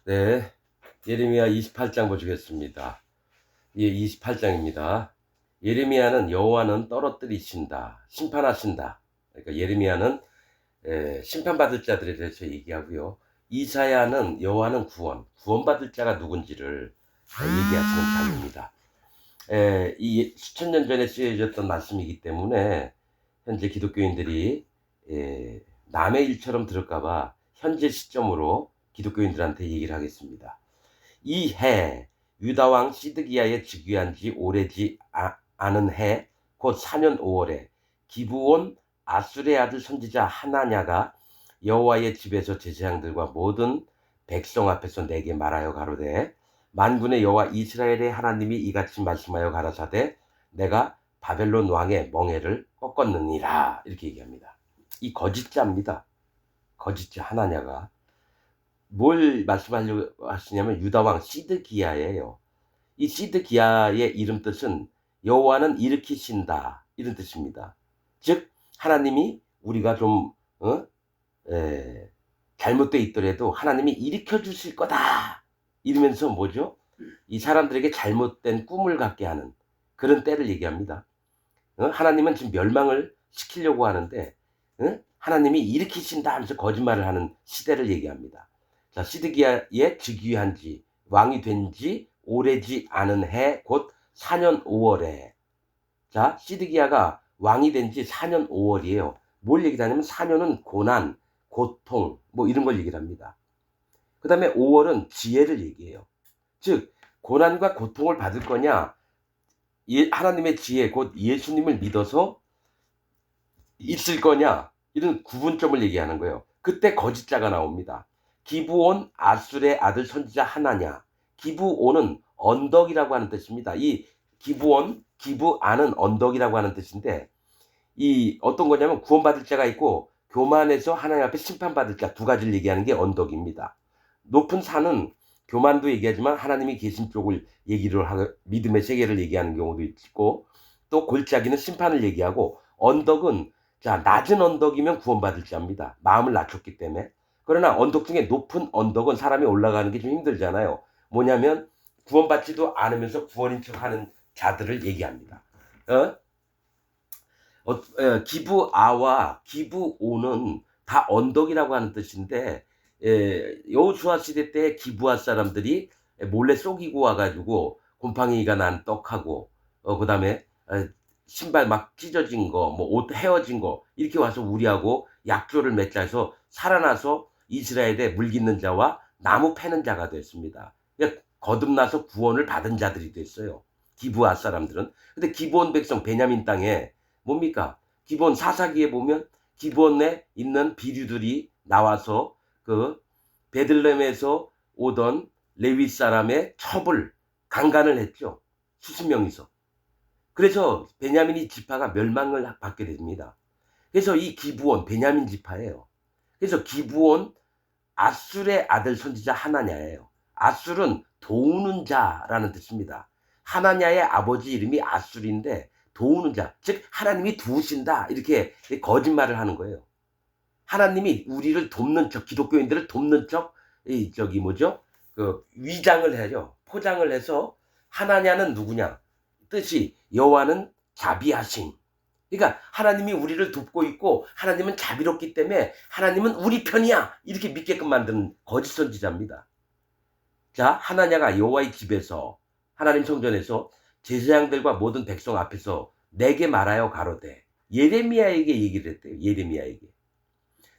네, 예레미야 28장 보시겠습니다. 예, 28장입니다. 예레미야는 여호와는 떨어뜨리신다, 심판하신다. 그러니까 예레미야는 심판받을 자들에 대해서 얘기하고요. 이사야는 여호와는 구원받을 자가 누군지를 얘기하시는 장입니다. 이 수천 년 전에 쓰여졌던 말씀이기 때문에 현재 기독교인들이 남의 일처럼 들을까봐 현재 시점으로 기독교인들한테 얘기를 하겠습니다. 이 해 유다왕 시드기야의 즉위한 지 오래지 않은 해 곧 4년 5월에 기브온 아술의 아들 선지자 하나냐가 여호와의 집에서 제사장들과 모든 백성 앞에서 내게 말하여 가로되 만군의 여호와 이스라엘의 하나님이 이같이 말씀하여 가라사대 내가 바벨론 왕의 멍에를 꺾었느니라. 이렇게 얘기합니다. 이 거짓자입니다. 거짓자 하나냐가 뭘 말씀하려고 하시냐면 유다왕 시드기야예요. 이 시드기야의 이름 뜻은 여호와는 일으키신다, 이런 뜻입니다. 즉 하나님이 우리가 좀 잘못돼 있더라도 하나님이 일으켜 주실 거다 이러면서 뭐죠? 이 사람들에게 잘못된 꿈을 갖게 하는 그런 때를 얘기합니다. 하나님은 지금 멸망을 시키려고 하는데 하나님이 일으키신다 하면서 거짓말을 하는 시대를 얘기합니다. 자, 시드기야의 즉위한 지 왕이 된 지 오래지 않은 해 곧 4년 5월에 자, 시드기야가 왕이 된 지 4년 5월이에요. 뭘 얘기하냐면 4년은 고난, 고통 뭐 이런 걸 얘기를 합니다. 그 다음에 5월은 지혜를 얘기해요. 즉 고난과 고통을 받을 거냐, 하나님의 지혜 곧 예수님을 믿어서 있을 거냐, 이런 구분점을 얘기하는 거예요. 그때 거짓자가 나옵니다. 기브온 아술의 아들 선지자 하나냐. 기브온은 언덕이라고 하는 뜻입니다. 이 기브온, 기브안은 언덕이라고 하는 뜻인데 이 어떤 거냐면 구원받을 자가 있고 교만해서 하나님 앞에 심판받을 자 두 가지를 얘기하는 게 언덕입니다. 높은 산은 교만도 얘기하지만 하나님이 계신 쪽을 얘기를 하고 믿음의 세계를 얘기하는 경우도 있고 또 골짜기는 심판을 얘기하고 언덕은 자 낮은 언덕이면 구원받을 자입니다. 마음을 낮췄기 때문에. 그러나 언덕 중에 높은 언덕은 사람이 올라가는 게 좀 힘들잖아요. 뭐냐면 구원받지도 않으면서 구원인 척하는 자들을 얘기합니다. 기브아와 기브오는 다 언덕이라고 하는 뜻인데 여호수아 시대 때 기브아 사람들이 몰래 속이고 와가지고 곰팡이가 난 떡하고 그다음에 신발 막 찢어진 거, 뭐 옷 헤어진 거 이렇게 와서 우리하고 약조를 맺자 해서 살아나서 이스라엘에 물깃는 자와 나무 패는 자가 됐습니다. 그러니까 거듭나서 구원을 받은 자들이 됐어요. 기브아 사람들은. 근데 기브온 백성 베냐민 땅에 뭡니까? 기브온 사사기에 보면 기브온에 있는 비류들이 나와서 그 베들레헴에서 오던 레위 사람의 첩을 강간을 했죠. 수십 명이서. 그래서 베냐민이 지파가 멸망을 받게 됩니다. 그래서 이 기브온 베냐민 지파예요. 그래서 기브온 아술의 아들 선지자 하나냐예요. 아술은 도우는 자라는 뜻입니다. 하나냐의 아버지 이름이 아술인데 도우는 자, 즉 하나님이 도우신다 이렇게 거짓말을 하는 거예요. 하나님이 우리를 돕는 척, 기독교인들을 돕는 척, 저기 뭐죠? 그 위장을 해요. 포장을 해서 하나냐는 누구냐? 뜻이 여호와는 자비하심. 그러니까 하나님이 우리를 돕고 있고 하나님은 자비롭기 때문에 하나님은 우리 편이야 이렇게 믿게끔 만드는 거짓 선지자입니다. 자, 하나냐가 여호와의 집에서 하나님 성전에서 제사장들과 모든 백성 앞에서 내게 말하여 가로되 예레미야에게 얘기를 했대요. 예레미야에게.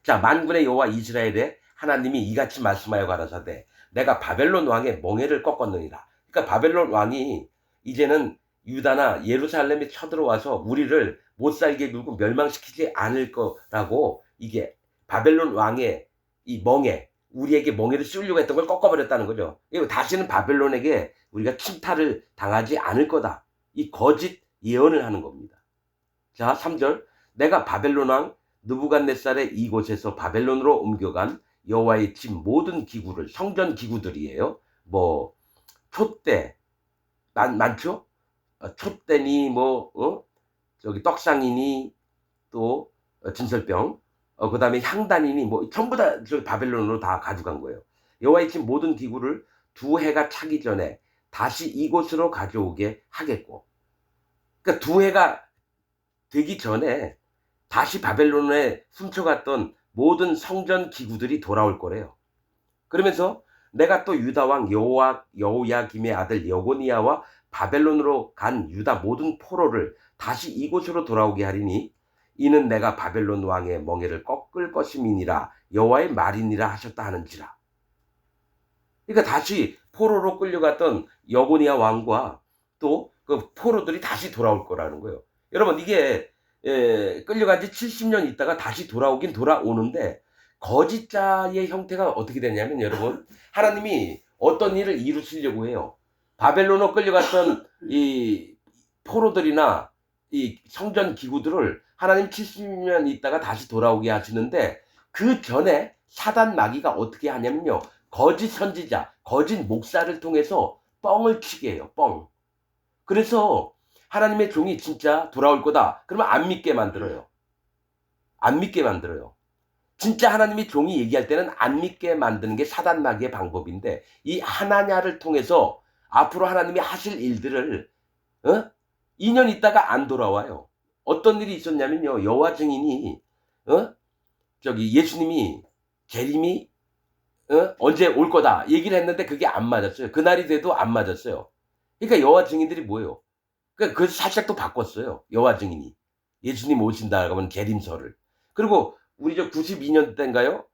자, 만군의 여호와 이스라엘의 하나님이 이같이 말씀하여 가라사대 내가 바벨론 왕의 멍에를 꺾었느니라. 그러니까 바벨론 왕이 이제는 유다나 예루살렘에 쳐들어와서 우리를 못 살게 굴고 멸망시키지 않을 거라고, 이게 바벨론 왕의 이 멍에, 우리에게 멍에를 씌우려고 했던 걸 꺾어버렸다는 거죠. 이거 다시는 바벨론에게 우리가 침탈을 당하지 않을 거다. 이 거짓 예언을 하는 겁니다. 자, 3절 내가 바벨론 왕 느부갓네살의 이곳에서 바벨론으로 옮겨간 여호와의 집 모든 기구를, 성전 기구들이에요. 뭐 촛대 많죠? 촛대니 뭐 저기 떡상이니 또 진설병, 그다음에 향단이니 뭐 전부 다 저 바벨론으로 다 가져간 거예요. 여호와의 집 모든 기구를 두 해가 차기 전에 다시 이곳으로 가져오게 하겠고, 그러니까 두 해가 되기 전에 다시 바벨론에 훔쳐갔던 모든 성전 기구들이 돌아올 거래요. 그러면서 내가 또 유다 왕 여호야김의 아들 여고니아와 바벨론으로 간 유다 모든 포로를 다시 이곳으로 돌아오게 하리니 이는 내가 바벨론 왕의 멍에를 꺾을 것임이니라 여호와의 말이니라 하셨다 하는지라. 그러니까 다시 포로로 끌려갔던 여고니아 왕과 또 그 포로들이 다시 돌아올 거라는 거예요. 여러분 이게 끌려간 지 70년 있다가 다시 돌아오긴 돌아오는데 거짓자의 형태가 어떻게 되냐면 여러분 하나님이 어떤 일을 이루시려고 해요. 바벨론으로 끌려갔던 이 포로들이나 이 성전 기구들을 하나님 70년 있다가 다시 돌아오게 하시는데 그 전에 사단 마귀가 어떻게 하냐면요. 거짓 선지자, 거짓 목사를 통해서 뻥을 치게 해요. 뻥. 그래서 하나님의 종이 진짜 돌아올 거다. 그러면 안 믿게 만들어요. 안 믿게 만들어요. 진짜 하나님의 종이 얘기할 때는 안 믿게 만드는 게 사단 마귀의 방법인데 이 하나냐를 통해서 앞으로 하나님이 하실 일들을 2년 있다가 안 돌아와요. 어떤 일이 있었냐면요. 여호와 증인이 저기 예수님이 재림이 언제 올 거다 얘기를 했는데 그게 안 맞았어요. 그날이 돼도 안 맞았어요. 그러니까 여호와 증인들이 뭐예요? 그래서 살짝 또 바꿨어요. 여호와 증인이. 예수님 오신다 그러면 계림설을. 그리고 우리 저 92년 때인가요?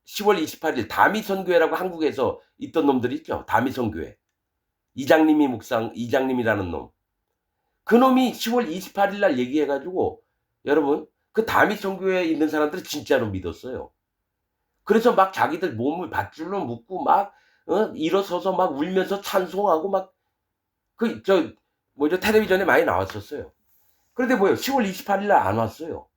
10월 28일 다미선교회라고 한국에서 있던 놈들이 있죠. 다미선교회. 이장님이라는 놈. 그 놈이 10월 28일 날 얘기해 가지고 여러분 그 다미선교회에 있는 사람들은 진짜로 믿었어요. 그래서 막 자기들 몸을 밧줄로 묶고 막 일어서서 막 울면서 찬송하고 막 텔레비전에 많이 나왔었어요. 그런데 뭐예요? 10월 28일 날 안 왔어요.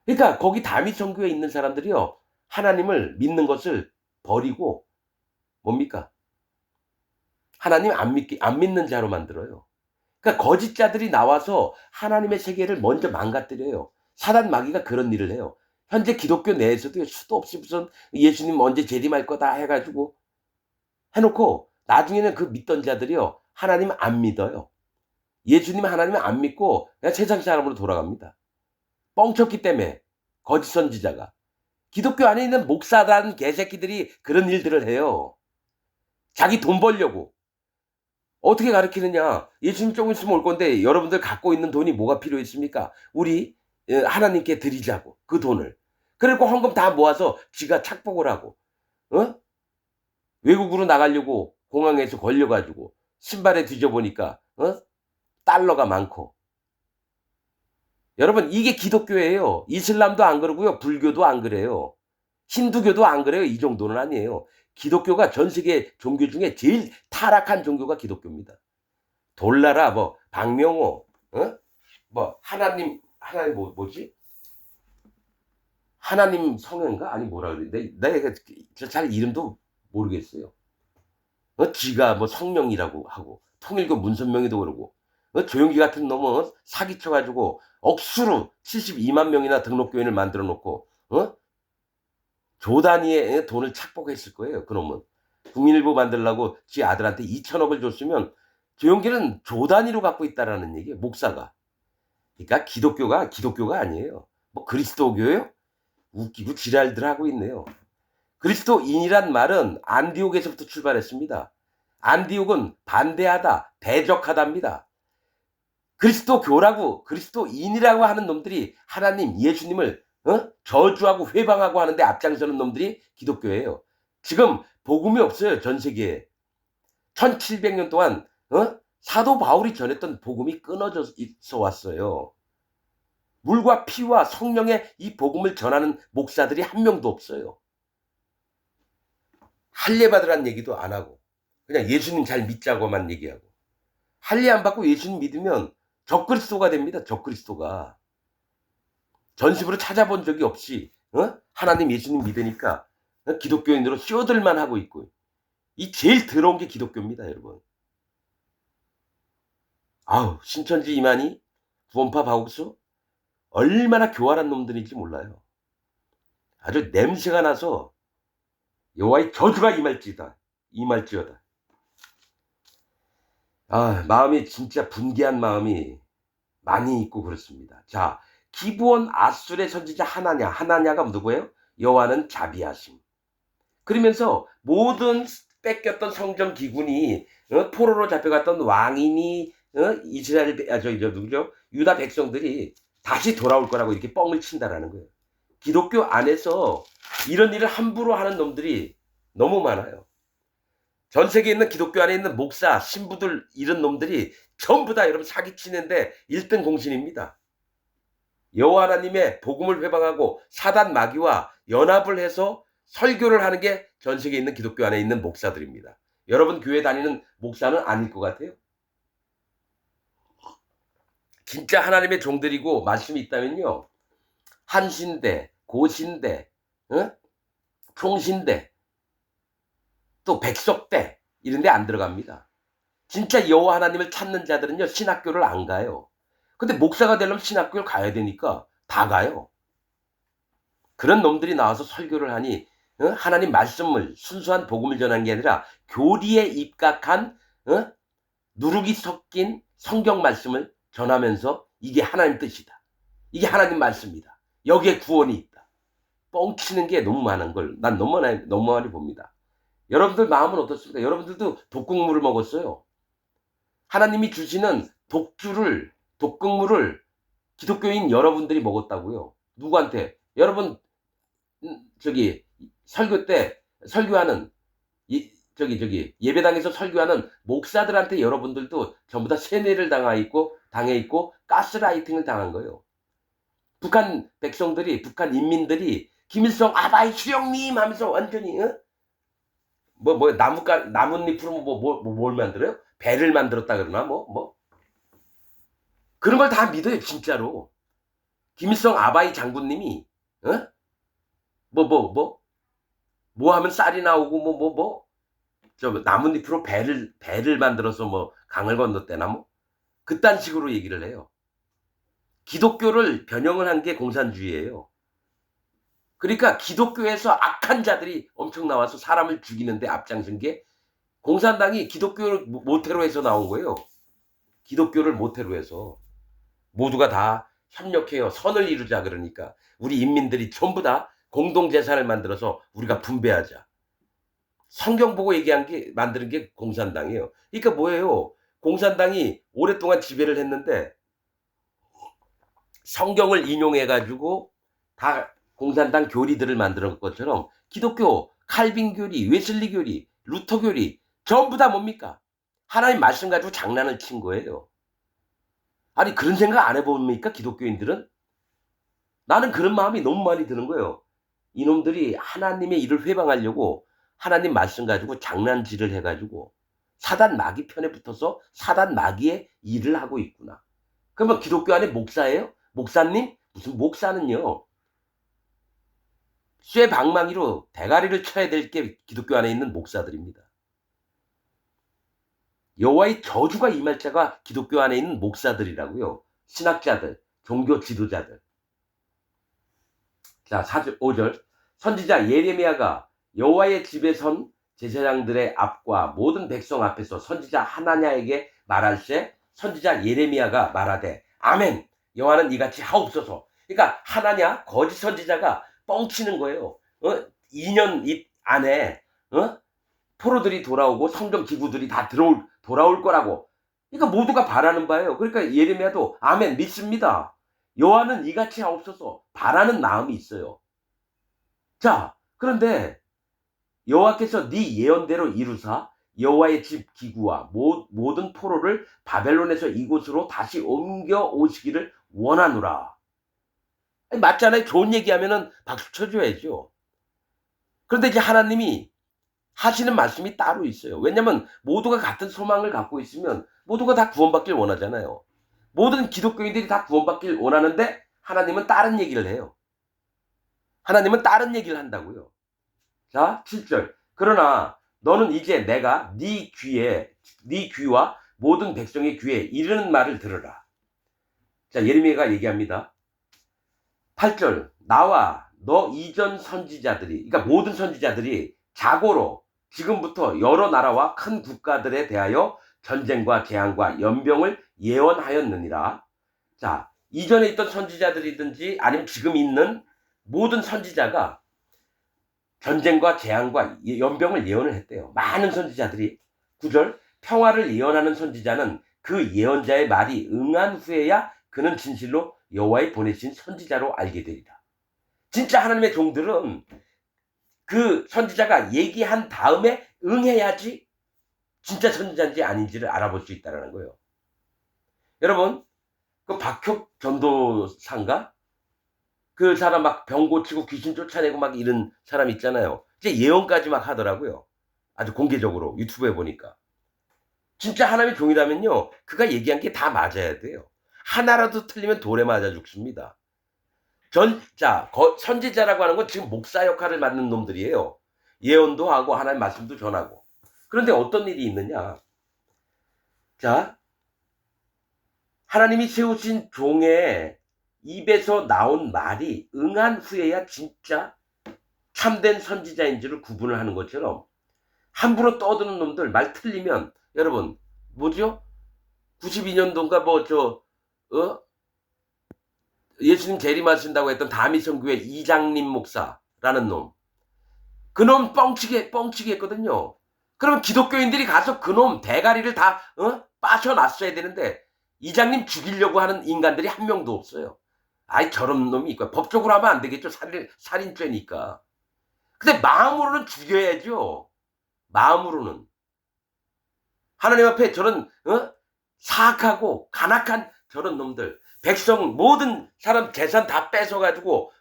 그러니까 거기 다미선교회에 있는 사람들이요. 하나님을 믿는 것을 버리고 뭡니까? 하나님 안 믿는 자로 만들어요. 그러니까 거짓자들이 나와서 하나님의 세계를 먼저 망가뜨려요. 사단 마귀가 그런 일을 해요. 현재 기독교 내에서도 수도 없이 무슨 예수님 언제 재림할 거다 해가지고 해놓고 나중에는 그 믿던 자들이요. 하나님 안 믿어요. 예수님 하나님을 안 믿고 그냥 세상 사람으로 돌아갑니다. 뻥쳤기 때문에 거짓 선지자가. 기독교 안에 있는 목사라는 개새끼들이 그런 일들을 해요. 자기 돈 벌려고. 어떻게 가르치느냐. 예수님 조금 있으면 올 건데 여러분들 갖고 있는 돈이 뭐가 필요했습니까? 우리 하나님께 드리자고 그 돈을. 그리고 헌금 다 모아서 지가 착복을 하고 외국으로 나가려고 공항에서 걸려가지고 신발에 뒤져보니까 달러가 많고. 여러분 이게 기독교예요. 이슬람도 안 그러고요. 불교도 안 그래요. 힌두교도 안 그래요. 이 정도는 아니에요. 기독교가 전 세계 종교 중에 제일 타락한 종교가 기독교입니다. 돌나라 뭐 박명호 뭐 하나님 뭐지? 하나님 성현가? 아니 뭐라 그래. 내가 잘 이름도 모르겠어요. 지가 뭐 성명이라고 하고 통일교 문선명이도 그러고 조용기 같은 놈은 사기쳐가지고 억수로 72만 명이나 등록교인을 만들어 놓고 조 단위의 돈을 착복했을 거예요. 그놈은. 국민일보 만들려고 지 아들한테 2천억을 줬으면 조용기는 조 단위로 갖고 있다라는 얘기예요. 목사가. 그러니까 기독교가 아니에요. 뭐 그리스도교요? 웃기고 지랄들 하고 있네요. 그리스도인이란 말은 안디옥에서부터 출발했습니다. 안디옥은 반대하다, 대적하다입니다. 그리스도인이라고 하는 놈들이 하나님, 예수님을 저주하고 회방하고 하는데 앞장서는 놈들이 기독교예요. 지금 복음이 없어요. 전 세계에. 1700년 동안 사도 바울이 전했던 복음이 끊어져 있어 왔어요. 물과 피와 성령의 이 복음을 전하는 목사들이 한 명도 없어요. 할례 받으라는 얘기도 안 하고 그냥 예수님 잘 믿자고만 얘기하고. 할례 안 받고 예수님 믿으면 적그리스도가 됩니다. 적그리스도가. 전습으로 찾아본 적이 없이 하나님 예수님 믿으니까 기독교인으로 쇼들만 하고 있고. 이 제일 더러운 게 기독교입니다. 여러분. 아우 신천지 이만희 구원파 바옥수 얼마나 교활한 놈들인지 몰라요. 아주 냄새가 나서 여호와의 저주가 임할지어다. 마음이 진짜 분개한 마음이 많이 있고 그렇습니다. 자, 기브온 아술의 선지자 하나냐가 누구예요? 여호와는 자비하심. 그러면서 모든 뺏겼던 성전 기근이 포로로 잡혀갔던 왕이니 이스라엘 누구죠? 유다 백성들이 다시 돌아올 거라고 이렇게 뻥을 친다라는 거예요. 기독교 안에서 이런 일을 함부로 하는 놈들이 너무 많아요. 전 세계에 있는 기독교 안에 있는 목사, 신부들 이런 놈들이 전부 다 여러분 사기치는데 1등 공신입니다. 여호와 하나님의 복음을 회방하고 사단 마귀와 연합을 해서 설교를 하는 게 전 세계에 있는 기독교 안에 있는 목사들입니다. 여러분 교회 다니는 목사는 아닐 것 같아요. 진짜 하나님의 종들이고 말씀이 있다면요. 한신대, 고신대, 총신대, 또 백석대 이런 데 안 들어갑니다. 진짜 여호와 하나님을 찾는 자들은요. 신학교를 안 가요. 근데 목사가 되려면 신학교를 가야 되니까 다 가요. 그런 놈들이 나와서 설교를 하니 하나님 말씀을 순수한 복음을 전하는 게 아니라 교리에 입각한 누룩이 섞인 성경 말씀을 전하면서 이게 하나님 뜻이다. 이게 하나님 말씀이다. 여기에 구원이 있다. 뻥치는 게 너무 많은 걸 난 너무 많이 봅니다. 여러분들 마음은 어떻습니까? 여러분들도 독극물을 먹었어요. 하나님이 주시는 독극물을 기독교인 여러분들이 먹었다고요. 누구한테? 여러분 설교 때 설교하는 예배당에서 설교하는 목사들한테 여러분들도 전부 다 세뇌를 당해 있고 가스라이팅을 당한 거예요. 북한 백성들이, 북한 인민들이 김일성 아바이 수령님 하면서 완전히 나뭇잎으로 뭘 만들어요? 배를 만들었다 그러나 그런 걸 다 믿어요 진짜로. 김일성 아바이 장군님이 뭐 하면 쌀이 나오고 저 나뭇잎으로 배를 만들어서 강을 건넜대나 그딴 식으로 얘기를 해요. 기독교를 변형을 한 게 공산주의예요. 그러니까 기독교에서 악한 자들이 엄청 나와서 사람을 죽이는데 앞장선 게 공산당이 기독교를 모태로 해서 나온 거예요. 기독교를 모태로 해서 모두가 다 협력해요. 선을 이루자 그러니까 우리 인민들이 전부 다 공동재산을 만들어서 우리가 분배하자. 성경 보고 만드는 게 공산당이에요. 그러니까 뭐예요? 공산당이 오랫동안 지배를 했는데 성경을 인용해가지고 다 공산당 교리들을 만들었 것처럼 기독교, 칼빈 교리, 웨슬리 교리, 루터 교리 전부 다 뭡니까? 하나님 말씀 가지고 장난을 친 거예요. 아니 그런 생각 안 해봅니까? 기독교인들은? 나는 그런 마음이 너무 많이 드는 거예요. 이놈들이 하나님의 일을 회방하려고 하나님 말씀 가지고 장난질을 해가지고 사단 마귀 편에 붙어서 사단 마귀의 일을 하고 있구나. 그러면 기독교 안에 목사예요? 목사님? 무슨 목사는요. 쇠방망이로 대가리를 쳐야 될 게 기독교 안에 있는 목사들입니다. 여호와의 저주가 임할 자가 기독교 안에 있는 목사들이라고요. 신학자들, 종교 지도자들. 자, 5절. 선지자 예레미야가 여호와의 집에 선 제사장들의 앞과 모든 백성 앞에서 선지자 하나냐에게 말할 때 선지자 예레미야가 말하되 아멘 여호와는 이같이 하옵소서. 그러니까 하나냐 거짓 선지자가 뻥치는 거예요. 2년 안에 포로들이 돌아오고 성전 기구들이 다 돌아올 거라고. 그러니까 모두가 바라는 바예요. 그러니까 예레미야도 아멘 믿습니다. 여호와는 이같이 하옵소서 바라는 마음이 있어요. 자, 그런데 여호와께서 네 예언대로 이루사 여호와의 집 기구와 모든 포로를 바벨론에서 이곳으로 다시 옮겨 오시기를 원하노라. 맞잖아요. 좋은 얘기하면은 박수 쳐줘야죠. 그런데 이제 하나님이 하시는 말씀이 따로 있어요. 왜냐하면 모두가 같은 소망을 갖고 있으면 모두가 다 구원받길 원하잖아요. 모든 기독교인들이 다 구원받길 원하는데 하나님은 다른 얘기를 해요. 하나님은 다른 얘기를 한다고요. 자, 7절. 그러나 너는 이제 내가 네 귀와 모든 백성의 귀에 이르는 말을 들으라. 자, 예레미야가 얘기합니다. 8절. 나와 너 이전 선지자들이, 그러니까 모든 선지자들이 자고로 지금부터 여러 나라와 큰 국가들에 대하여 전쟁과 재앙과 연병을 예언하였느니라. 자, 이전에 있던 선지자들이든지 아니면 지금 있는 모든 선지자가 전쟁과 재앙과 연병을 예언을 했대요. 많은 선지자들이. 9절, 평화를 예언하는 선지자는 그 예언자의 말이 응한 후에야 그는 진실로 여호와의 보내신 선지자로 알게 되리라. 진짜 하나님의 종들은 그 선지자가 얘기한 다음에 응해야지 진짜 선지자인지 아닌지를 알아볼 수 있다는 거예요. 여러분, 그 박혁 전도사인가? 그 사람 막 병 고치고 귀신 쫓아내고 막 이런 사람 있잖아요. 이제 예언까지 막 하더라고요. 아주 공개적으로 유튜브에 보니까. 진짜 하나님의 종이라면요, 그가 얘기한 게 다 맞아야 돼요. 하나라도 틀리면 돌에 맞아 죽습니다. 선지자라고 하는 건 지금 목사 역할을 맡는 놈들이에요. 예언도 하고 하나님 말씀도 전하고. 그런데 어떤 일이 있느냐? 자, 하나님이 세우신 종의 입에서 나온 말이 응한 후에야 진짜 참된 선지자인지를 구분을 하는 것처럼 함부로 떠드는 놈들 말 틀리면 여러분 뭐죠? 92년도인가 예수님 재림하신다고 했던 다미성교회 이장림 목사라는 놈. 그놈 뻥치게 했거든요. 그러면 기독교인들이 가서 그놈 대가리를 다 빠셔놨어야 되는데 이장님 죽이려고 하는 인간들이 한 명도 없어요. 아이 저런 놈이 있고 법적으로 하면 안 되겠죠. 살인죄니까. 근데 마음으로는 죽여야죠. 마음으로는. 하나님 앞에 저런 사악하고 간악한 저런 놈들, 백성 모든 사람 재산 다 뺏어가지고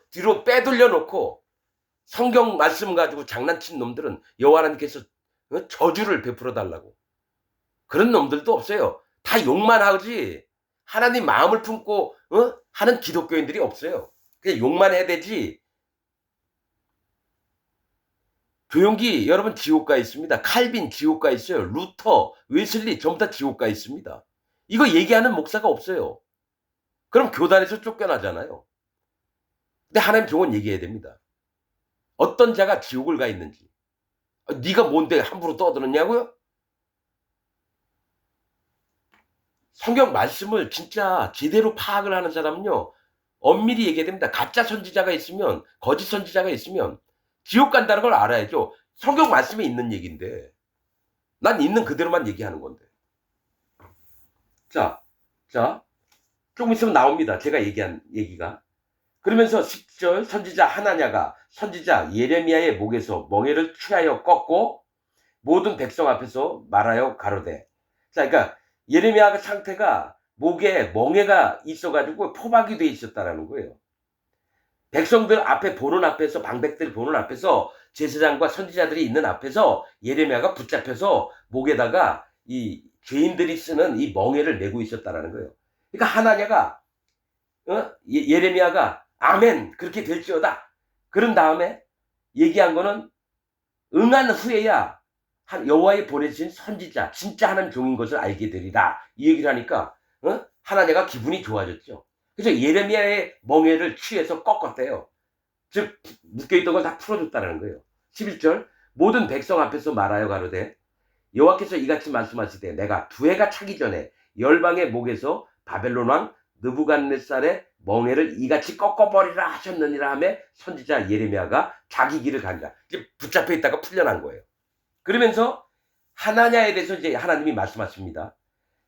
뒤로 빼돌려 놓고 성경 말씀 가지고 장난친 놈들은 여호와 하나님께서 저주를 베풀어 달라고. 그런 놈들도 없어요. 다 욕만 하지 하나님 마음을 품고 하는 기독교인들이 없어요. 그냥 욕만 해야 되지. 조용기 여러분 지옥가 있습니다. 칼빈 지옥가 있어요. 루터, 웨슬리 전부 다 지옥가 있습니다. 이거 얘기하는 목사가 없어요. 그럼 교단에서 쫓겨나잖아요. 근데 하나님 종은 얘기해야 됩니다. 어떤 자가 지옥을 가 있는지. 네가 뭔데 함부로 떠드느냐고요? 성경 말씀을 진짜 제대로 파악을 하는 사람은요, 엄밀히 얘기해야 됩니다. 가짜 선지자가 있으면, 거짓 선지자가 있으면 지옥 간다는 걸 알아야죠. 성경 말씀에 있는 얘기인데 난 있는 그대로만 얘기하는 건데. 자, 조금 있으면 나옵니다. 제가 얘기한 얘기가. 그러면서 10절 선지자 하나냐가 선지자 예레미야의 목에서 멍에를 취하여 꺾고 모든 백성 앞에서 말하여 가로되. 자, 그러니까 예레미야 상태가 목에 멍에가 있어가지고 포박이 돼 있었다라는 거예요. 백성들 앞에 보는 앞에서 방백들 보는 앞에서 제사장과 선지자들이 있는 앞에서 예레미야가 붙잡혀서 목에다가 이 죄인들이 쓰는 이 멍에를 메고 있었다라는 거예요. 그러니까 하나냐가 예레미야가 아멘 그렇게 될지어다. 그런 다음에 얘기한 거는 응한 후에야 여호와의 보내신 선지자 진짜 하나님 종인 것을 알게 되리라. 이 얘기를 하니까 하나냐가 기분이 좋아졌죠. 그래서 예레미야의 멍에를 취해서 꺾었대요. 즉 묶여있던 걸 다 풀어줬다는 거예요. 11절 모든 백성 앞에서 말하여 가로되 여호와께서 이같이 말씀하시되 내가 두 해가 차기 전에 열방의 목에서 바벨론 왕 느부갓네살의 멍에를 이같이 꺾어버리라 하셨느니라 하며 선지자 예레미야가 자기 길을 간다. 이제 붙잡혀 있다가 풀려난 거예요. 그러면서 하나냐에 대해서 이제 하나님이 말씀하십니다.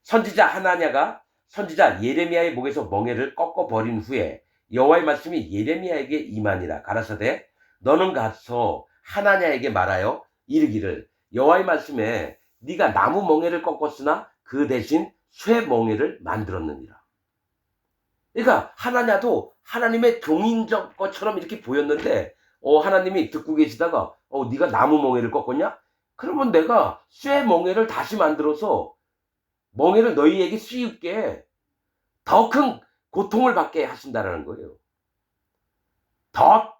선지자 하나냐가 선지자 예레미야의 목에서 멍에를 꺾어버린 후에 여호와의 말씀이 예레미야에게 임하니라. 가라사대 너는 가서 하나냐에게 말하여 이르기를 여호와의 말씀에 네가 나무 멍에를 꺾었으나 그 대신 쇠 멍에를 만들었느니라. 그러니까 하나냐도 하나님의 종인 것처럼 이렇게 보였는데 하나님이 듣고 계시다가 네가 나무 멍에를 꺾었냐? 그러면 내가 쇠 멍에를 다시 만들어서 멍에를 너희에게 씌울게 더 큰 고통을 받게 하신다라는 거예요.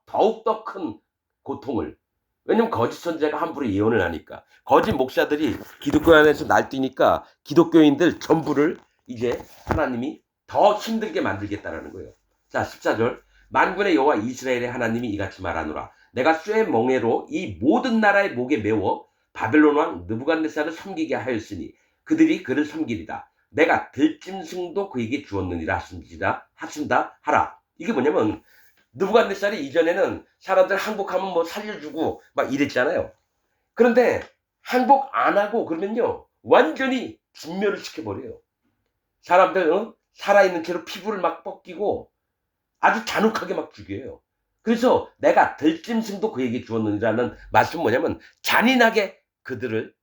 더욱더 큰 고통을. 왜냐면 거짓 선지자가 함부로 예언을 하니까. 거짓 목사들이 기독교 안에서 날뛰니까 기독교인들 전부를 이제 하나님이 더 힘들게 만들겠다라는 거예요. 자, 14절 만군의 여호와 이스라엘의 하나님이 이같이 말하노라. 내가 쇠멍에로 이 모든 나라의 목에 메워 바벨론 왕 느부갓네살을 섬기게 하였으니 그들이 그를 섬기리다. 내가 들짐승도 그에게 주었느니라 하신다 하라. 이게 뭐냐면 느부갓네살이 이전에는 사람들 항복하면 뭐 살려주고 막 이랬잖아요. 그런데 항복 안 하고 그러면요 완전히 진멸을 시켜버려요. 사람들 살아있는 채로 피부를 막 벗기고 아주 잔혹하게 막 죽여요. 그래서 내가 들짐승도 그에게 주었느니라는 말씀은 뭐냐면 잔인하게 그들을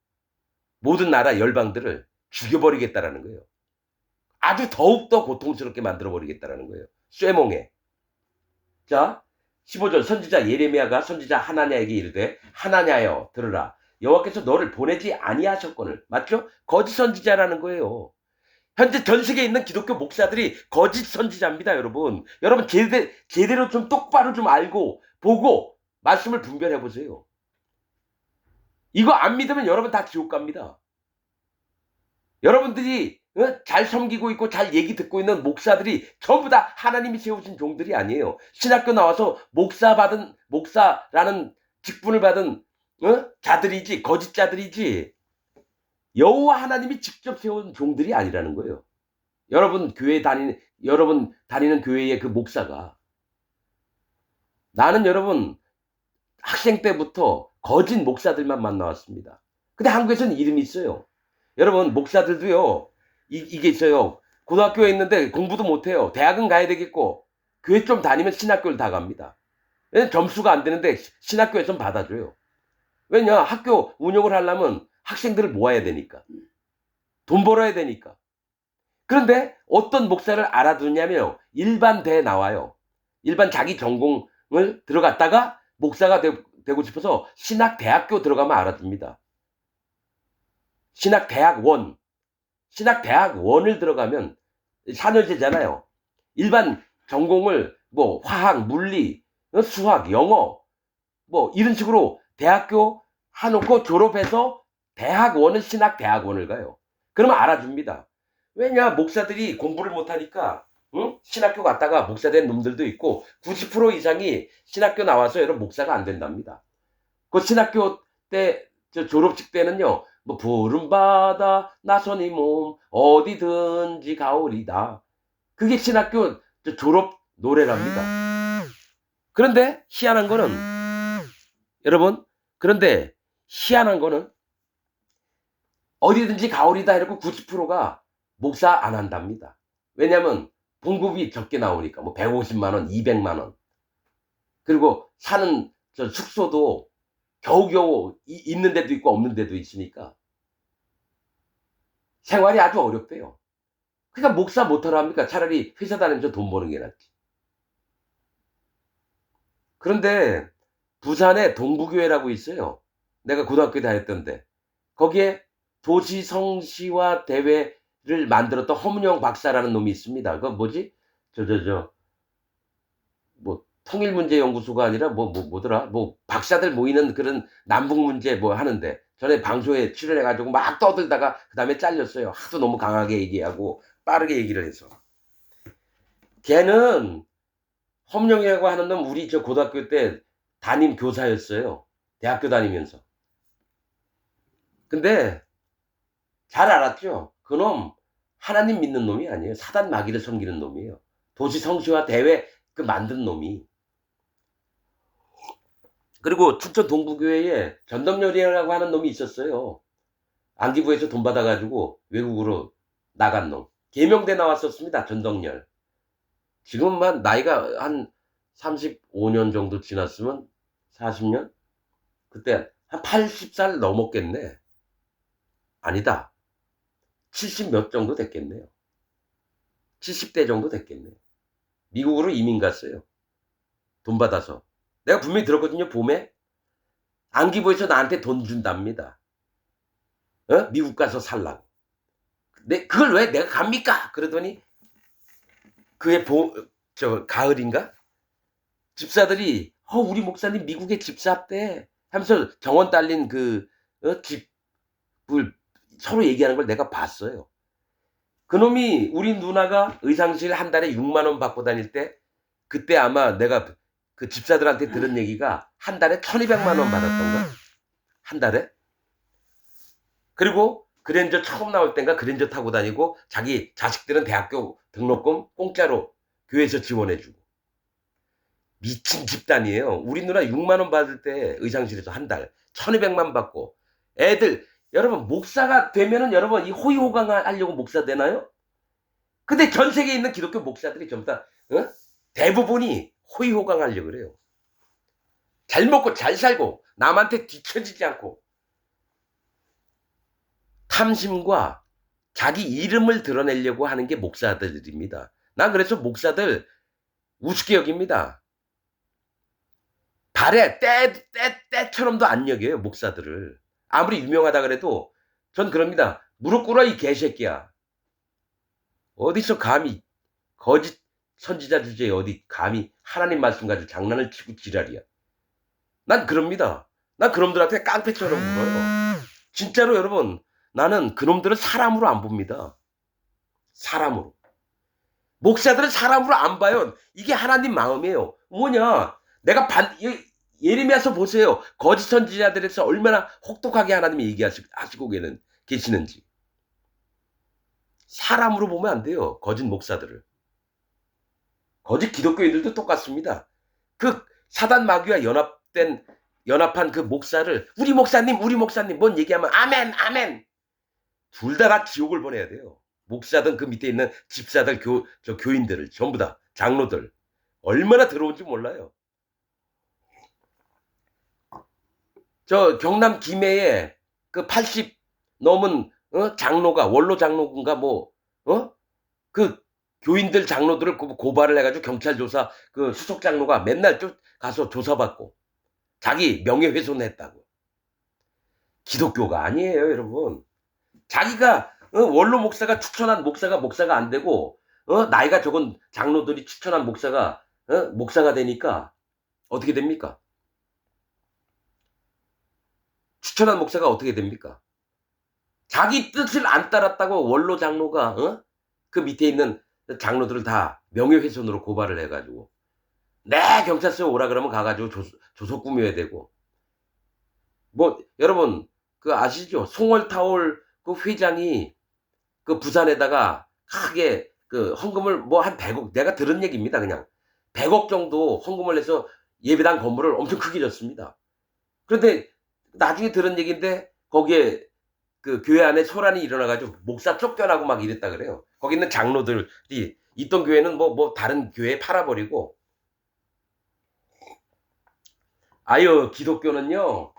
모든 나라 열방들을 죽여버리겠다라는 거예요. 아주 더욱더 고통스럽게 만들어버리겠다라는 거예요. 쇠몽에. 자 15절 선지자 예레미야가 선지자 하나냐에게 이르되 하나냐여 들으라. 여호와께서 너를 보내지 아니하셨거늘. 맞죠? 거짓 선지자라는 거예요. 현재 전 세계에 있는 기독교 목사들이 거짓 선지자입니다, 여러분. 여러분 제대로 좀 똑바로 좀 알고 보고 말씀을 분별해 보세요. 이거 안 믿으면 여러분 다 지옥 갑니다. 여러분들이 잘 섬기고 있고 잘 얘기 듣고 있는 목사들이 전부 다 하나님이 세우신 종들이 아니에요. 신학교 나와서 목사라는 직분을 받은 자들이지, 거짓자들이지, 여호와 하나님이 직접 세운 종들이 아니라는 거예요. 여러분 다니는 교회의 그 목사가, 나는 여러분 학생 때부터 거짓 목사들만 만나왔습니다. 근데 한국에서는 이름이 있어요. 여러분 목사들도요 이게 있어요. 고등학교에 있는데 공부도 못해요. 대학은 가야 되겠고 교회 좀 다니면 신학교를 다 갑니다. 왜냐면 점수가 안 되는데 신학교에선 받아줘요. 왜냐 학교 운영을 하려면 학생들을 모아야 되니까, 돈 벌어야 되니까. 그런데 어떤 목사를 알아두냐면 일반 대에 나와요. 일반 자기 전공을 들어갔다가 목사가 되고 싶어서 신학대학교 들어가면 알아둡니다. 신학대학원을 들어가면 4년제잖아요. 일반 전공을 뭐 화학, 물리, 수학, 영어 뭐 이런 식으로 대학교 해놓고 졸업해서 대학원은 신학대학원을 가요. 그러면 알아줍니다. 왜냐 목사들이 공부를 못하니까 신학교 갔다가 목사 된 놈들도 있고 90% 이상이 신학교 나와서 여러분 목사가 안 된답니다. 그 신학교 때 졸업식 때는요 뭐 푸른 바다 나선이 몸 어디든지 가오리다, 그게 신학교 졸업 노래랍니다. 그런데 희한한 거는 여러분, 그런데 희한한 거는 어디든지 가오리다 이러고 90%가 목사 안 한답니다. 왜냐면 봉급이 적게 나오니까 뭐 150만 원, 200만 원. 그리고 사는 숙소도 겨우겨우 있는 데도 있고 없는 데도 있으니까 생활이 아주 어렵대요. 그러니까 목사 못하러 합니까? 차라리 회사 다니면서 돈 버는 게 낫지. 그런데 부산에 동부교회라고 있어요. 내가 고등학교 다녔던데 거기에 도시성시화 대회를 만들었던 허문영 박사라는 놈이 있습니다. 그거 뭐지? 뭐 통일문제연구소가 아니라 뭐더라? 뭐 박사들 모이는 그런 남북문제 뭐 하는데 전에 방송에 출연해가지고 막 떠들다가 그 다음에 잘렸어요. 하도 너무 강하게 얘기하고 빠르게 얘기를 해서. 걔는 허문영이라고 하는 놈 우리 저 고등학교 때 담임 교사였어요. 대학교 다니면서. 근데 잘 알았죠. 그놈 하나님 믿는 놈이 아니에요. 사단 마귀를 섬기는 놈이에요. 도시 성시화 대회 그 만든 놈이. 그리고 춘천 동부교회에 전덕렬이라고 하는 놈이 있었어요. 안기부에서 돈 받아가지고 외국으로 나간 놈. 계명대 나왔었습니다. 전덕렬. 지금만 나이가 한 35년 정도 지났으면 40년? 그때 한 80살 넘었겠네. 아니다. 70 몇 정도 됐겠네요. 70대 정도 됐겠네요. 미국으로 이민 갔어요. 돈 받아서. 내가 분명히 들었거든요. 봄에. 안기부에서 나한테 돈 준답니다. 미국 가서 살라고. 그걸 왜 내가 갑니까? 그러더니 그해 가을인가? 집사들이 우리 목사님 미국에 집 샀대 하면서 정원 딸린 그 집을 서로 얘기하는 걸 내가 봤어요. 그놈이 우리 누나가 의상실 한 달에 6만 원 받고 다닐 때 그때 아마 내가 그 집사들한테 들은 얘기가 한 달에 1,200만 원 받았던가? 한 달에? 그리고 그랜저 처음 나올 땐가 그랜저 타고 다니고 자기 자식들은 대학교 등록금 공짜로 교회에서 지원해 주고. 미친 집단이에요. 우리 누나 6만 원 받을 때 의상실에서 한 달 1,200만 받고 애들 여러분 목사가 되면은 여러분 이 호의호강 하려고 목사 되나요? 근데 전 세계에 있는 기독교 목사들이 전부 다 대부분이 호의호강 하려고 그래요. 잘 먹고 잘 살고 남한테 뒤처지지 않고 탐심과 자기 이름을 드러내려고 하는 게 목사들입니다. 난 그래서 목사들 우습게 여깁니다. 발에 때처럼도 안 여겨요, 목사들을. 아무리 유명하다 그래도 전 그럽니다. 무릎 꿇어 이 개새끼야. 어디서 감히 거짓 선지자 주제에 어디 감히 하나님 말씀 가지고 장난을 치고 지랄이야. 난 그럽니다. 난 그놈들한테 깡패처럼 굴어요. 진짜로 여러분 나는 그놈들을 사람으로 안 봅니다. 사람으로. 목사들은 사람으로 안 봐요. 이게 하나님 마음이에요. 뭐냐. 내가 예레미야서 보세요. 거짓 선지자들에서 얼마나 혹독하게 하나님이 얘기하시고 계시는지. 사람으로 보면 안 돼요. 거짓 목사들을. 거짓 기독교인들도 똑같습니다. 그 사단 마귀와 연합한 그 목사를 우리 목사님 뭔 얘기하면 아멘 둘 다 지옥을 보내야 돼요. 목사든 그 밑에 있는 집사들 교인들을 전부 다 장로들 얼마나 더러운지 몰라요. 저 경남 김해에 그 80 넘은 장로가 원로 장로인가 그 교인들 장로들을 고발을 해가지고 경찰 조사 그 수석 장로가 맨날 가서 조사받고 자기 명예훼손했다고. 기독교가 아니에요, 여러분. 자기가 원로 목사가 추천한 목사가 안 되고 나이가 적은 장로들이 추천한 목사가 되니까 어떻게 됩니까? 추천한 목사가 어떻게 됩니까? 자기 뜻을 안 따랐다고 원로 장로가 그 밑에 있는 장로들을 다 명예훼손으로 고발을 해가지고 경찰서에 오라 그러면 가가지고 조속 꾸며야 되고 여러분 그 아시죠? 송월타올 그 회장이 그 부산에다가 크게 그 헌금을 한 100억 내가 들은 얘기입니다. 그냥 100억 정도 헌금을 해서 예배당 건물을 엄청 크게 졌습니다. 그런데 나중에 들은 얘기인데 거기에 그 교회 안에 소란이 일어나가지고 목사 쫓겨나고 막 이랬다 그래요. 거기 있는 장로들이 있던 교회는 다른 교회에 팔아버리고. 아유, 기독교는요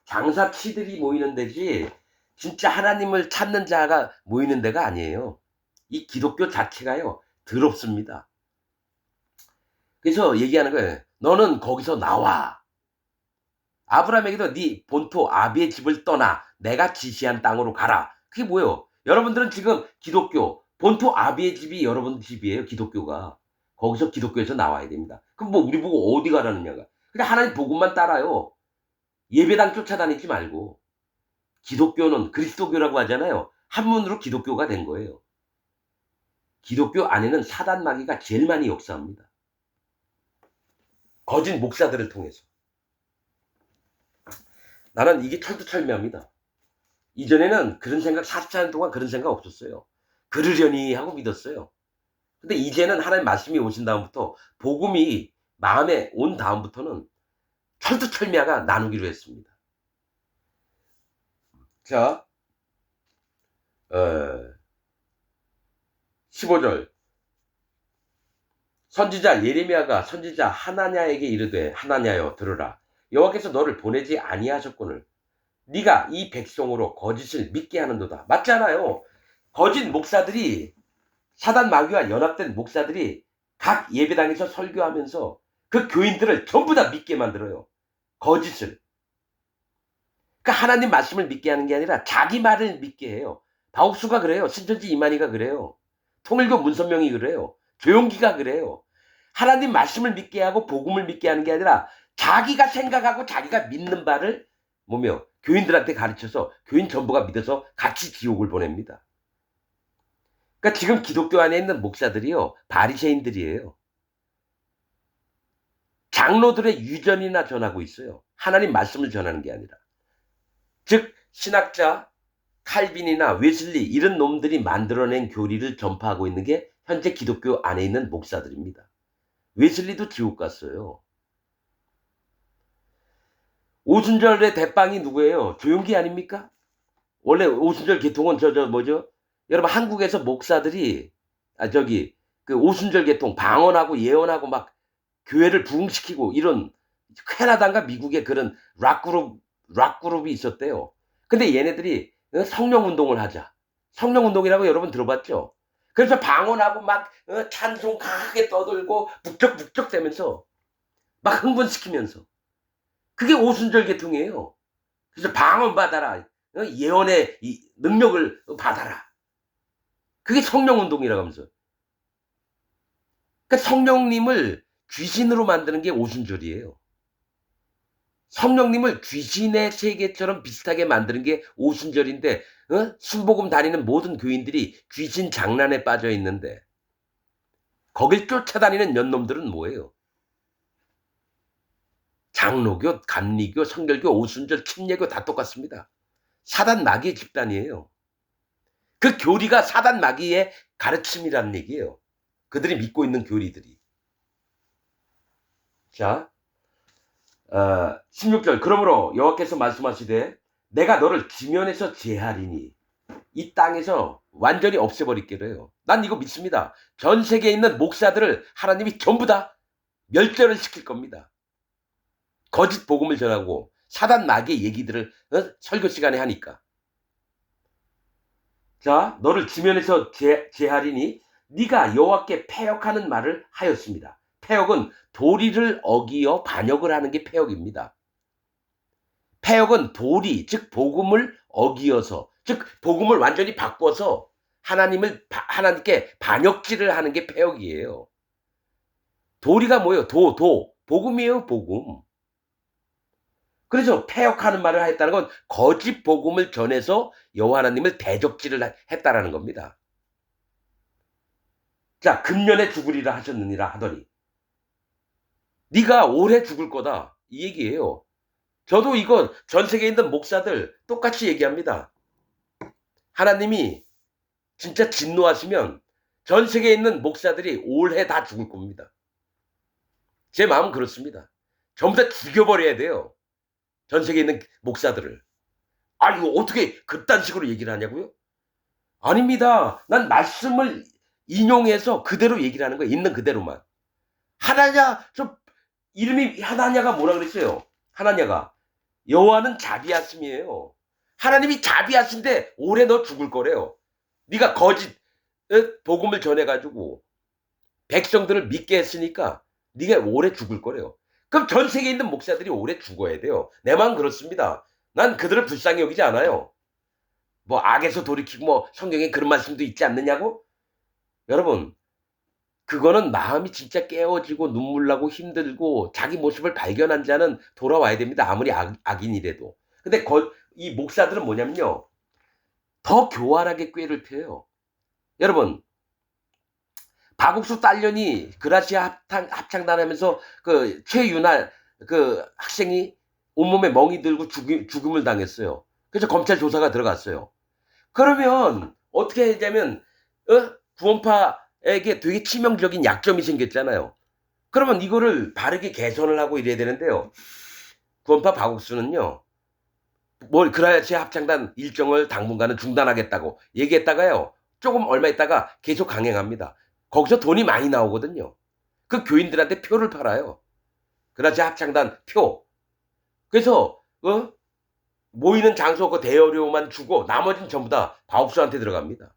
장사치들이 모이는 데지 진짜 하나님을 찾는 자가 모이는 데가 아니에요. 이 기독교 자체가요 더럽습니다. 그래서 얘기하는 거예요. 너는 거기서 나와. 아브라함에게도 네 본토 아비의 집을 떠나 내가 지시한 땅으로 가라. 그게 뭐예요? 여러분들은 지금 기독교 본토 아비의 집이 여러분 집이에요. 기독교가. 거기서 기독교에서 나와야 됩니다. 그럼 우리 보고 어디 가라느냐가. 그냥 하나님 복음만 따라요. 예배당 쫓아다니지 말고. 기독교는 그리스도교라고 하잖아요. 한문으로 기독교가 된 거예요. 기독교 안에는 사단 마귀가 제일 많이 역사합니다. 거짓 목사들을 통해서. 나는 이게 철두철미합니다. 이전에는 그런 생각 44년 동안 그런 생각 없었어요. 그러려니 하고 믿었어요. 근데 이제는 하나님 말씀이 오신 다음부터 복음이 마음에 온 다음부터는 철두철미하가 나누기로 했습니다. 자 15절 선지자 예레미야가 선지자 하나냐에게 이르되 하나냐여 들으라. 여호와께서 너를 보내지 아니하셨거늘 네가 이 백성으로 거짓을 믿게 하는도다. 맞잖아요. 거짓 목사들이 사단 마귀와 연합된 목사들이 각 예배당에서 설교하면서 그 교인들을 전부 다 믿게 만들어요. 거짓을. 그러니까 하나님 말씀을 믿게 하는 게 아니라 자기 말을 믿게 해요. 박옥수가 그래요. 신천지 이만희가 그래요. 통일교 문선명이 그래요. 조용기가 그래요. 하나님 말씀을 믿게 하고 복음을 믿게 하는 게 아니라 자기가 생각하고 자기가 믿는 바를 교인들한테 가르쳐서 교인 전부가 믿어서 같이 지옥을 보냅니다. 그러니까 지금 기독교 안에 있는 목사들이요 바리새인들이에요. 장로들의 유전이나 전하고 있어요. 하나님 말씀을 전하는 게 아니라. 즉 신학자 칼빈이나 웨슬리 이런 놈들이 만들어낸 교리를 전파하고 있는 게 현재 기독교 안에 있는 목사들입니다. 웨슬리도 지옥 갔어요. 오순절의 대빵이 누구예요? 조용기 아닙니까? 원래 오순절 계통은 뭐죠? 여러분 한국에서 목사들이 그 오순절 계통 방언하고 예언하고 막 교회를 부흥시키고 이런 캐나다인가 미국의 그런 락 그룹이 있었대요. 근데 얘네들이 성령 운동을 하자. 성령 운동이라고 여러분 들어봤죠? 그래서 방언하고 막 찬송 강하게 떠들고 북적북적 대면서 막 흥분시키면서 그게 오순절 계통이에요. 그래서 방언 받아라. 예언의 이 능력을 받아라. 그게 성령 운동이라고 하면서. 그러니까 성령님을 귀신으로 만드는 게 오순절이에요. 성령님을 귀신의 세계처럼 비슷하게 만드는 게 오순절인데 순복음 다니는 모든 교인들이 귀신 장난에 빠져 있는데 거길 쫓아다니는 년놈들은 뭐예요? 장로교, 감리교, 성결교, 오순절, 침례교 다 똑같습니다. 사단 마귀의 집단이에요. 그 교리가 사단 마귀의 가르침이라는 얘기예요. 그들이 믿고 있는 교리들이. 자, 16절 그러므로 여호와께서 말씀하시되 내가 너를 지면에서 제하리니 이 땅에서 완전히 없애버릴게요. 난 이거 믿습니다. 전 세계에 있는 목사들을 하나님이 전부 다 멸절을 시킬 겁니다. 거짓 복음을 전하고 사단 마귀의 얘기들을 설교 시간에 하니까. 자, 너를 지면에서 제하리니 네가 여호와께 패역하는 말을 하였습니다. 패역은 도리를 어기어 반역을 하는 게 패역입니다. 패역은 도리, 즉 복음을 어기어서, 즉 복음을 완전히 바꿔서 하나님께 반역질을 하는 게 패역이에요. 도리가 뭐예요? 복음이에요, 복음. 그래서 패역하는 말을 하였다는 건 거짓 복음을 전해서 여호와 하나님을 대적질을 했다라는 겁니다. 자, 금년에 죽으리라 하셨느니라 하더니 네가 올해 죽을 거다 이 얘기예요. 저도 이거 전 세계에 있는 목사들 똑같이 얘기합니다. 하나님이 진짜 진노하시면 전 세계에 있는 목사들이 올해 다 죽을 겁니다. 제 마음은 그렇습니다. 전부 다 죽여버려야 돼요. 전 세계에 있는 목사들을. 아, 이거 어떻게 그딴 식으로 얘기를 하냐고요? 아닙니다. 난 말씀을 인용해서 그대로 얘기를 하는 거예요. 있는 그대로만. 하나냐, 이름이 하나냐가 뭐라 그랬어요? 하나냐가. 여호와는 자비하심이에요. 하나님이 자비하신데 올해 너 죽을 거래요. 네가 거짓 복음을 전해가지고 백성들을 믿게 했으니까 네가 올해 죽을 거래요. 그럼 전 세계에 있는 목사들이 올해 죽어야 돼요. 내 마음 그렇습니다. 난 그들을 불쌍히 여기지 않아요. 뭐 악에서 돌이키고 뭐 성경에 그런 말씀도 있지 않느냐고? 여러분 그거는 마음이 진짜 깨어지고 눈물 나고 힘들고 자기 모습을 발견한 자는 돌아와야 됩니다. 아무리 악인이라도. 근데 이 목사들은 뭐냐면요. 더 교활하게 꾀를 펴요. 여러분 박옥수 딸년이 그라시아 합창단하면서 그 최윤아 그 학생이 온몸에 멍이 들고 죽음을 당했어요. 그래서 검찰 조사가 들어갔어요. 그러면 어떻게 했냐면 구원파에게 되게 치명적인 약점이 생겼잖아요. 그러면 이거를 바르게 개선을 하고 이래야 되는데요. 구원파 박옥수는요. 그라시아 합창단 일정을 당분간은 중단하겠다고 얘기했다가요. 조금 얼마 있다가 계속 강행합니다. 거기서 돈이 많이 나오거든요. 그 교인들한테 표를 팔아요. 그라시아 합창단 표. 그래서 모이는 장소 그 대여료만 주고 나머지는 전부 다 박옥수한테 들어갑니다.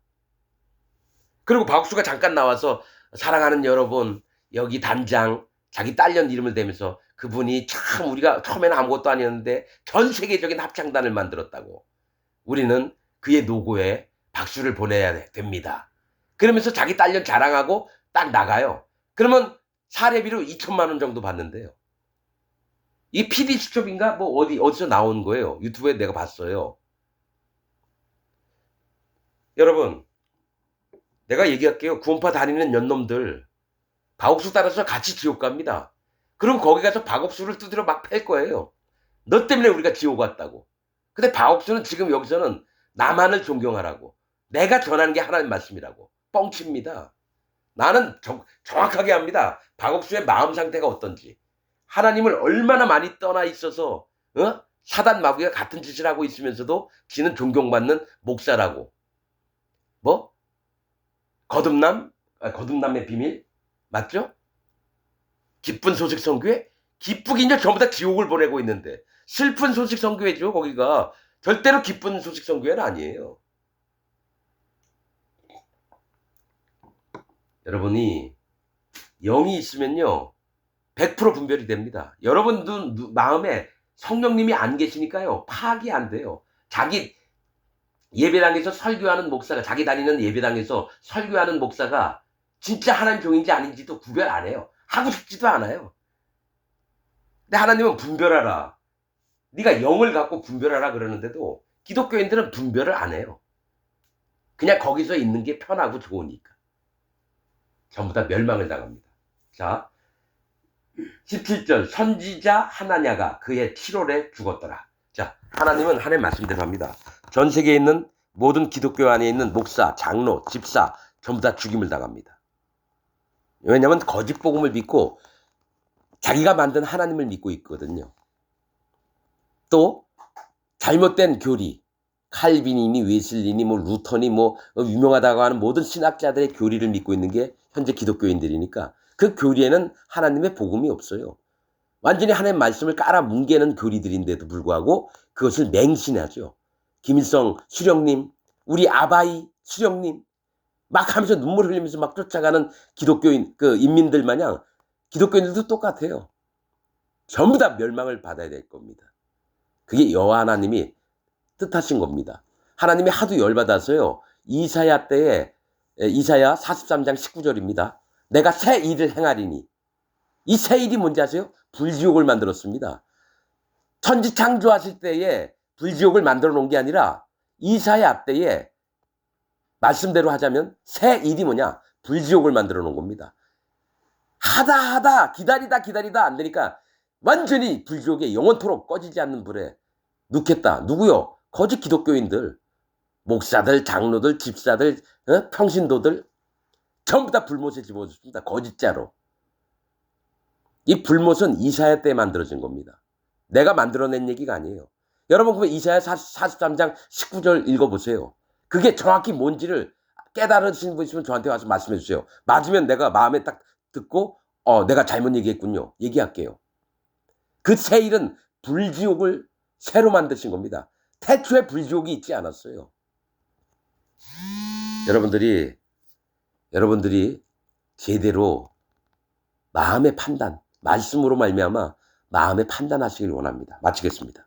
그리고 박옥수가 잠깐 나와서 사랑하는 여러분 여기 단장 자기 딸년 이름을 대면서 그분이 참 우리가 처음에는 아무것도 아니었는데 전 세계적인 합창단을 만들었다고. 우리는 그의 노고에 박수를 보내야 됩니다. 그러면서 자기 딸년 자랑하고 딱 나가요. 그러면 사례비로 2천만 원 정도 받는데요. 이 PD 수첩인가 뭐 어디서 나온 거예요. 유튜브에 내가 봤어요. 여러분 내가 얘기할게요. 구원파 다니는 연놈들 박옥수 따라서 같이 지옥 갑니다. 그리고 거기 가서 박옥수를 두드려 막 팰 거예요. 너 때문에 우리가 지옥 왔다고. 근데 박옥수는 지금 여기서는 나만을 존경하라고. 내가 전하는 게 하나님 말씀이라고. 뻥칩니다. 나는 정확하게 합니다. 박옥수의 마음 상태가 어떤지. 하나님을 얼마나 많이 떠나 있어서 사단 마귀가 같은 짓을 하고 있으면서도 지는 존경받는 목사라고. 뭐? 거듭남의 비밀? 맞죠? 기쁜 소식 선교회? 기쁘긴요 전부 다 지옥을 보내고 있는데 슬픈 소식 선교회죠. 거기가 절대로 기쁜 소식 선교회는 아니에요. 여러분이 영이 있으면요 100% 분별이 됩니다. 여러분 마음에 성령님이 안 계시니까요 파악이 안 돼요. 자기 예배당에서 설교하는 목사가 자기 다니는 예배당에서 설교하는 목사가 진짜 하나님 종인지 아닌지도 구별 안 해요. 하고 싶지도 않아요. 근데 하나님은 분별하라. 네가 영을 갖고 분별하라 그러는데도 기독교인들은 분별을 안 해요. 그냥 거기서 있는 게 편하고 좋으니까. 전부 다 멸망을 당합니다. 자, 17절 선지자 하나냐가 그의 7월에 죽었더라. 자, 하나님은 하나님 말씀대로 합니다. 전 세계에 있는 모든 기독교 안에 있는 목사, 장로, 집사 전부 다 죽임을 당합니다. 왜냐하면 거짓 복음을 믿고 자기가 만든 하나님을 믿고 있거든요. 또 잘못된 교리, 칼빈이니 웨슬리니 뭐 루터니 뭐 유명하다고 하는 모든 신학자들의 교리를 믿고 있는 게 현재 기독교인들이니까 그 교리에는 하나님의 복음이 없어요. 완전히 하나님의 말씀을 깔아뭉개는 교리들인데도 불구하고 그것을 맹신하죠. 김일성 수령님, 우리 아바이 수령님 막 하면서 눈물 흘리면서 막 쫓아가는 기독교인 그 인민들 마냥 기독교인들도 똑같아요. 전부 다 멸망을 받아야 될 겁니다. 그게 여호와 하나님이 뜻하신 겁니다. 하나님이 하도 열받아서요. 이사야 때에 이사야 43장 19절입니다. 내가 새 일을 행하리니. 이 새 일이 뭔지 아세요? 불지옥을 만들었습니다. 천지 창조하실 때에 불지옥을 만들어 놓은 게 아니라 이사야 때에 말씀대로 하자면 새 일이 뭐냐? 불지옥을 만들어 놓은 겁니다. 하다 기다리다 안 되니까 완전히 불지옥에 영원토록 꺼지지 않는 불에 넣겠다. 누구요? 거짓 기독교인들, 목사들, 장로들, 집사들, 평신도들 전부 다 불못에 집어넣습니다. 거짓자로. 이 불못은 이사야 때 만들어진 겁니다. 내가 만들어낸 얘기가 아니에요. 여러분 그러면 이사야 43장 19절 읽어보세요. 그게 정확히 뭔지를 깨달으시는 분 있으면 저한테 와서 말씀해 주세요. 맞으면 내가 마음에 딱 듣고 내가 잘못 얘기했군요. 얘기할게요. 그 새 일은 불지옥을 새로 만드신 겁니다. 태초에 불지옥이 있지 않았어요. 여러분들이 제대로 마음의 판단, 말씀으로 말미암아 마음의 판단하시길 원합니다. 마치겠습니다.